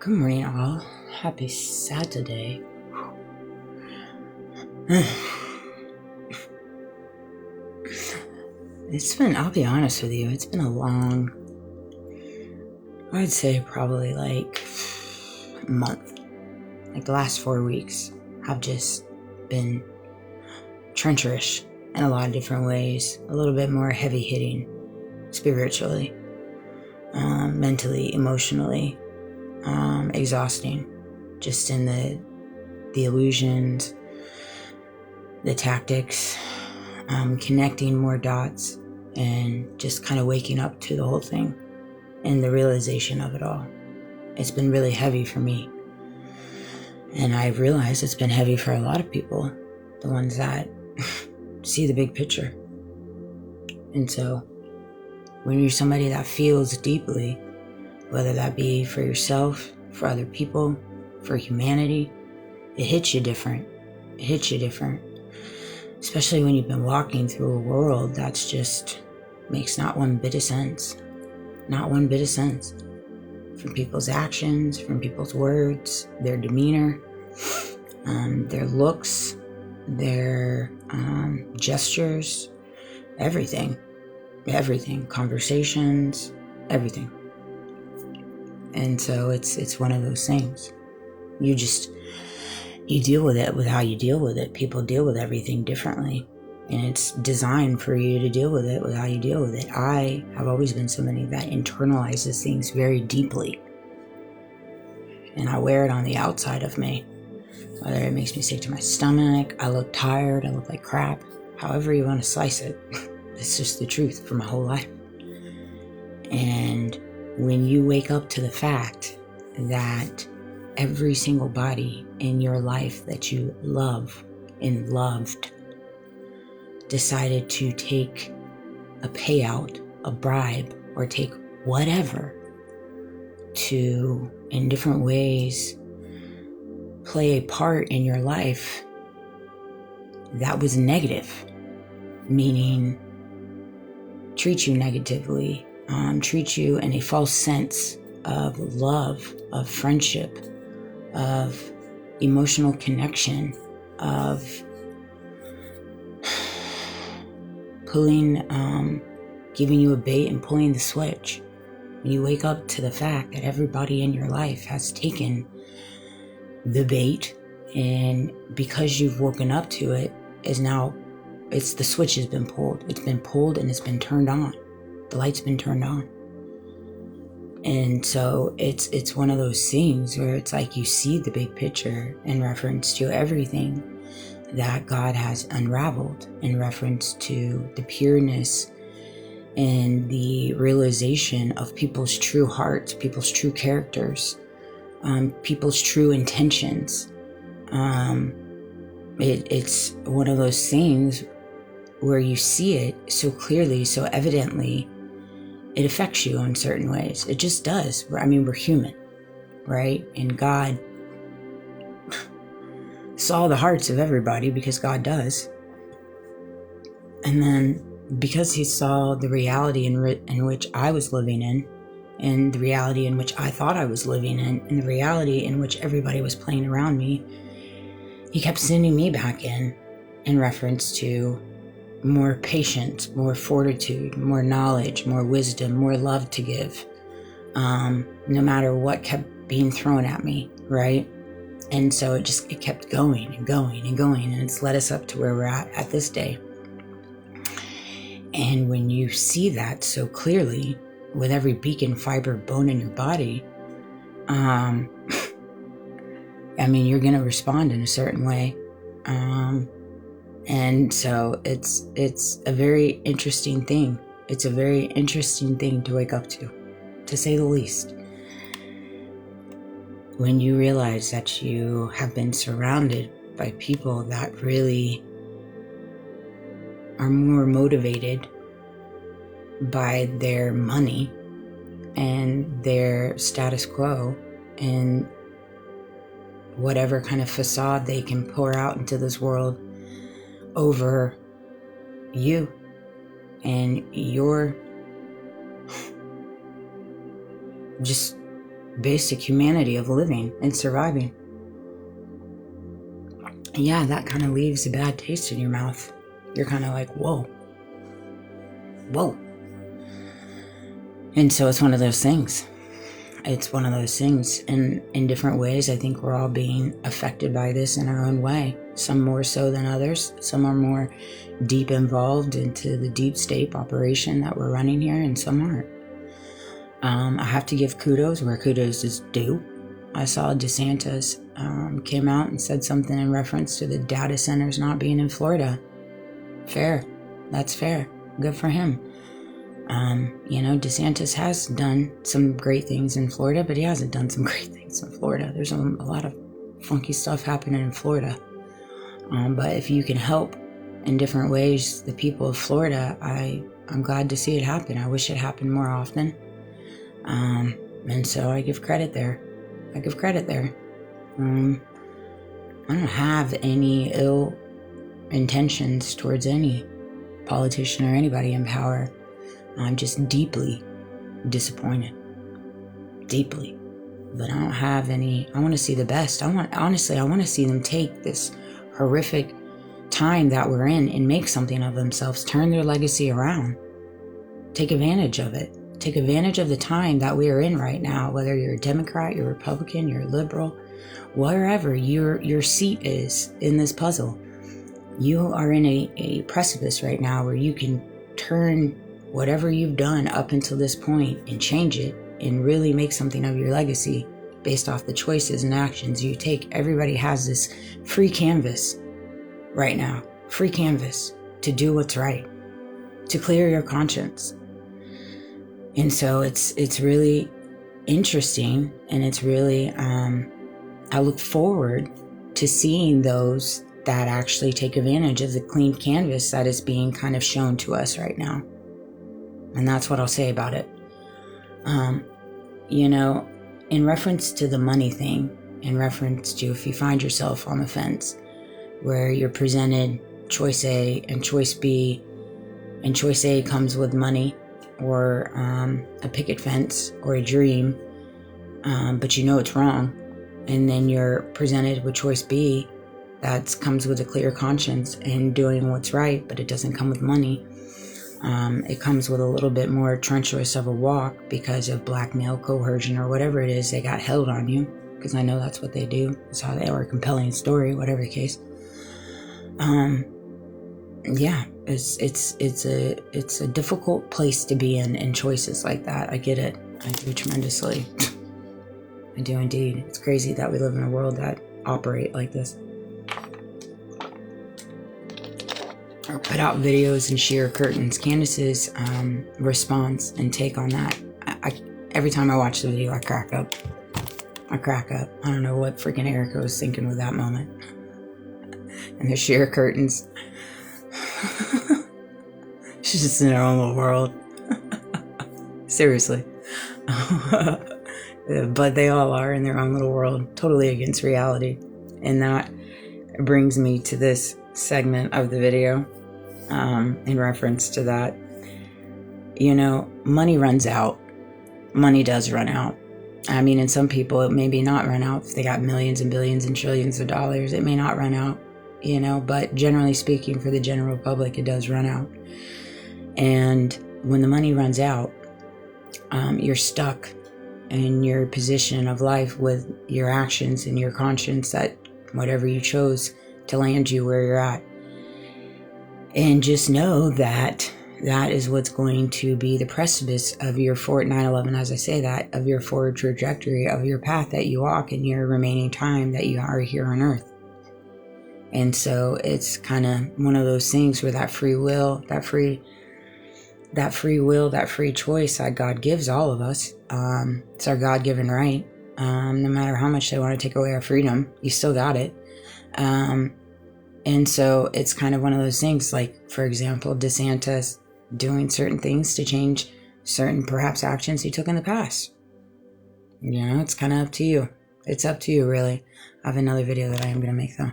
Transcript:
Good morning, all. Happy Saturday. I'll be honest with you, it's been a long, I'd say probably like a month. Like the last 4 weeks have just been treacherous in a lot of different ways. A little bit more heavy hitting spiritually, mentally, emotionally, exhausting. Just in the illusions, the tactics, connecting more dots, and just kind of waking up to the whole thing and the realization of it all. It's been really heavy for me. And I realize it's been heavy for a lot of people, the ones that see the big picture. And so when you're somebody that feels deeply, whether that be for yourself, for other people, for humanity, it hits you different. It hits you different. Especially when you've been walking through a world that's just makes not one bit of sense. Not one bit of sense. From people's actions, from people's words, their demeanor, their looks, their gestures, everything, conversations, everything. And so it's one of those things. You deal with it with how you deal with it. People deal with everything differently. And it's designed for you to deal with it with how you deal with it. I have always been somebody that internalizes things very deeply. And I wear it on the outside of me. Whether it makes me sick to my stomach, I look tired, I look like crap. However you want to slice it. It's just the truth for my whole life. And when you wake up to the fact that every single body in your life that you love and loved decided to take a payout, a bribe, or take whatever to, in different ways, play a part in your life that was negative, meaning treat you negatively, treat you in a false sense of love, of friendship, of emotional connection, of pulling, giving you a bait and pulling the switch. When you wake up to the fact that everybody in your life has taken the bait, and because you've woken up to it, it's the switch has been pulled. It's been pulled and it's been turned on. The light's been turned on. And so it's one of those things where it's like you see the big picture in reference to everything that God has unraveled, in reference to the pureness and the realization of people's true hearts, people's true characters, people's true intentions. It's one of those things where you see it so clearly, so evidently, it affects you in certain ways. It just does. I mean, we're human, right? And God saw the hearts of everybody because God does. And then because he saw the reality in which I was living in, and the reality in which I thought I was living in, and the reality in which everybody was playing around me, he kept sending me back in reference to more patience, more fortitude, more knowledge, more wisdom, more love to give, no matter what kept being thrown at me, right? And so it kept going and going and going, and it's led us up to where we're at this day. And when you see that so clearly with every beacon, fiber, bone in your body, I mean, you're going to respond in a certain way. And so it's a very interesting thing. It's a very interesting thing to wake up to say the least. When you realize that you have been surrounded by people that really are more motivated by their money and their status quo and whatever kind of facade they can pour out into this world over you and your just basic humanity of living and surviving. Yeah, that kind of leaves a bad taste in your mouth. You're kind of like, whoa. And so it's one of those things. It's one of those things. And in different ways, I think we're all being affected by this in our own way. Some more so than others. Some are more deep involved into the deep state operation that we're running here, and some aren't. I have to give kudos where kudos is due. I saw DeSantis came out and said something in reference to the data centers not being in Florida. Fair. That's fair. Good for him. DeSantis has done some great things in Florida, but he hasn't done some great things in Florida. There's a lot of funky stuff happening in Florida. But if you can help in different ways the people of Florida, I'm glad to see it happen. I wish it happened more often. And so I give credit there. I don't have any ill intentions towards any politician or anybody in power. I'm just deeply disappointed. Deeply. But I don't have any. I want to see the best. I want to see them take this horrific time that we're in and make something of themselves, turn their legacy around. Take advantage of it. Take advantage of the time that we are in right now, whether you're a Democrat, you're a Republican, you're a liberal, wherever your seat is in this puzzle. You are in a precipice right now where you can turn whatever you've done up until this point and change it and really make something of your legacy based off the choices and actions you take. Everybody has this free canvas right now, free canvas to do what's right, to clear your conscience. And so it's really interesting, and it's really, I look forward to seeing those that actually take advantage of the clean canvas that is being kind of shown to us right now. And that's what I'll say about it. In reference to the money thing, in reference to if you find yourself on the fence where you're presented choice A and choice B, and choice A comes with money or a picket fence or a dream, but you know it's wrong, and then you're presented with choice B that comes with a clear conscience and doing what's right, but it doesn't come with money. It comes with a little bit more treacherous of a walk because of blackmail, coercion, or whatever it is they got held on you, because I know that's what they do. It's how they are a compelling story, whatever the case. Yeah, it's a difficult place to be in choices like that. I get it. I do tremendously. I do indeed. It's crazy that we live in a world that operate like this. Or put out videos and sheer curtains. Candace's response and take on that. Every time I watch the video, I crack up. I don't know what freaking Erica was thinking with that moment. And the sheer curtains. She's just in her own little world. Seriously. But they all are in their own little world, totally against reality. And that brings me to this segment of the video, in reference to that. Money runs out. Money does run out. I mean, in some people, it may be not run out. If they got millions and billions and trillions of dollars, it may not run out, but generally speaking, for the general public, it does run out. And when the money runs out, you're stuck in your position of life with your actions and your conscience, that whatever you chose to land you where you're at. And just know that that is what's going to be the precipice of your 9/11, as I say that, of your forward trajectory, of your path that you walk in your remaining time that you are here on earth. And so it's kind of one of those things where that free will, that free choice that God gives all of us, it's our God-given right. No matter how much they want to take away our freedom, you still got it. And so it's kind of one of those things, like, for example, DeSantis doing certain things to change certain perhaps actions he took in the past. It's kind of up to you. It's up to you, really. I have another video that I am going to make, though.